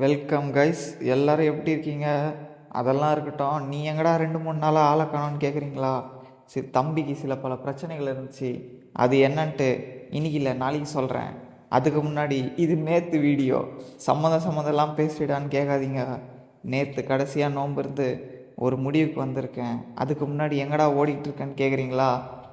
Welcome guys. எல்லாரும் எப்படி இருக்கீங்க? அதெல்லாம் இருக்கட்டும். நீ எங்கடா 2-3 நாளாக ஆளை காணோன்னு கேட்குறீங்களா? சரி, தம்பிக்கு சில பல பிரச்சனைகள் இருந்துச்சு. அது என்னன்ட்டு இன்னைக்கு இல்லை நாளைக்கு சொல்கிறேன். அதுக்கு முன்னாடி இது நேற்று வீடியோ. சம்மந்தம்லாம் பேசிடான்னு கேட்காதீங்க. நேற்று கடைசியாக நோன்பு இருந்து ஒரு முடிவுக்கு வந்திருக்கேன். அதுக்கு முன்னாடி எங்கடா ஓடிட்டு இருக்கேன்னு கேட்குறீங்களா?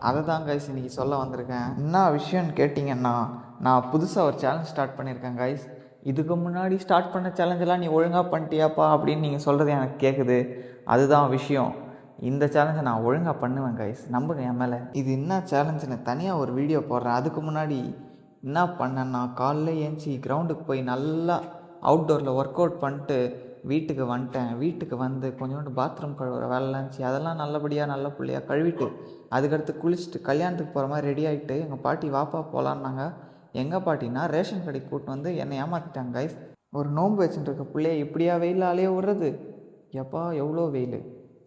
அதை தான் கைஸ் இன்றைக்கி சொல்ல வந்திருக்கேன். என்ன விஷயம்னு கேட்டிங்கன்னா, நான் புதுசாக ஒரு சேலஞ்ச் ஸ்டார்ட் பண்ணியிருக்கேன் கைஸ். இதுக்கு முன்னாடி ஸ்டார்ட் பண்ண சேலஞ்செல்லாம் நீ ஒழுங்காக பண்ணிட்டியாப்பா அப்படின்னு நீங்கள் சொல்கிறது எனக்கு கேட்குது. அதுதான் விஷயம். இந்த சேலஞ்சை நான் ஒழுங்காக பண்ணுவேன் கைஸ், நம்புங்க என் மேலே. இது என்ன சேலஞ்சுன்னு தனியாக ஒரு வீடியோ போடுறேன். அதுக்கு முன்னாடி என்ன பண்ணேன்னா, காலைல ஏஞ்சி கிரவுண்டுக்கு போய் நல்லா அவுட்டோரில் ஒர்க் அவுட் பண்ணிட்டு வீட்டுக்கு வந்துட்டேன். வீட்டுக்கு வந்து கொஞ்சோண்டு பாத்ரூம் கழுவுற வேலைலாம் இருந்துச்சு. அதெல்லாம் நல்லபடியாக நல்ல பிள்ளையாக கழுவிட்டு அதுக்கடுத்து குளிச்சுட்டு கல்யாணத்துக்கு போகிற மாதிரி ரெடி ஆகிட்டு எங்கள் பாட்டி வாப்பா போகலான்னாங்க. எங்கள் பாட்டினா ரேஷன் கடைக்கு கூப்பிட்டு வந்து என்னை ஏமாற்றிட்டாங்க கைஸ். ஒரு நோன்பு வச்சுட்டு இருக்க பிள்ளைய இப்படியா வெயிலாலேயே விடுறது? எப்பா எவ்வளோ வெயில்.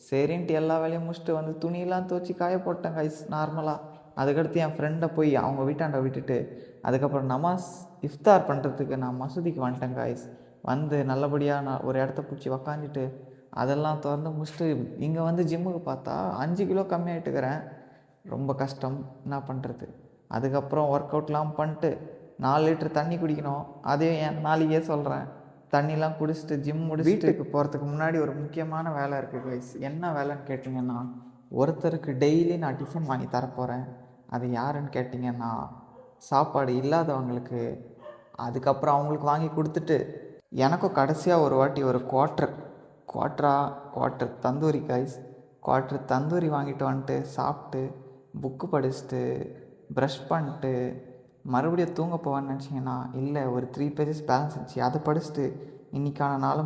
சரின்ட்டு எல்லா வேலையும் முடிச்சுட்டு வந்து துணியெல்லாம் துவச்சி காய போட்டேன் கைஸ் நார்மலாக. அதுக்கடுத்து என் ஃப்ரெண்டை போய் அவங்க வீட்டாண்ட விட்டுட்டு அதுக்கப்புறம் நமாஸ் இஃப்தார் பண்ணுறதுக்கு நான் மசூதிக்கு வந்துட்டேன் கைஸ். வந்து நல்லபடியாக நான் ஒரு இடத்த பிடிச்சி உக்காந்துட்டு அதெல்லாம் திறந்து முடிச்சுட்டு இங்கே வந்து ஜிம்முக்கு பார்த்தா 5 கிலோ கம்மியாகிட்டுக்கிறேன். ரொம்ப கஷ்டம், என்ன பண்ணுறது. அதுக்கப்புறம் ஒர்க் அவுட்லாம் பண்ணிட்டு 4 லிட்டர் தண்ணி குடிக்கணும். அதையும் என் நாளைக்கே சொல்கிறேன். தண்ணிலாம் குடிச்சிட்டு ஜிம் முடிச்சு வீட்டுக்கு போகிறதுக்கு முன்னாடி ஒரு முக்கியமான வேலை இருக்குது கைஸ். என்ன வேலைன்னு கேட்டிங்கன்னா, ஒருத்தருக்கு டெய்லி நான் டிஃபன் வாங்கி தரப்போகிறேன். அது யாருன்னு கேட்டிங்கன்னா, சாப்பாடு இல்லாதவங்களுக்கு. அதுக்கப்புறம் அவங்களுக்கு வாங்கி கொடுத்துட்டு எனக்கும் கடைசியாக ஒரு வாட்டி ஒரு quarter tandoori guys. Quarter tandoori வாங்கிட்டு வந்துட்டு சாப்பிட்டு புக்கு படிச்சுட்டு ப்ரஷ் பண்ணிட்டு மறுபடியும் தூங்க போவேன்னு நினச்சிங்கன்னா இல்லை, ஒரு 3 பேஜஸ் பேலன்ஸ் இருந்துச்சு, அதை படிச்சுட்டு இன்றைக்கான நாளை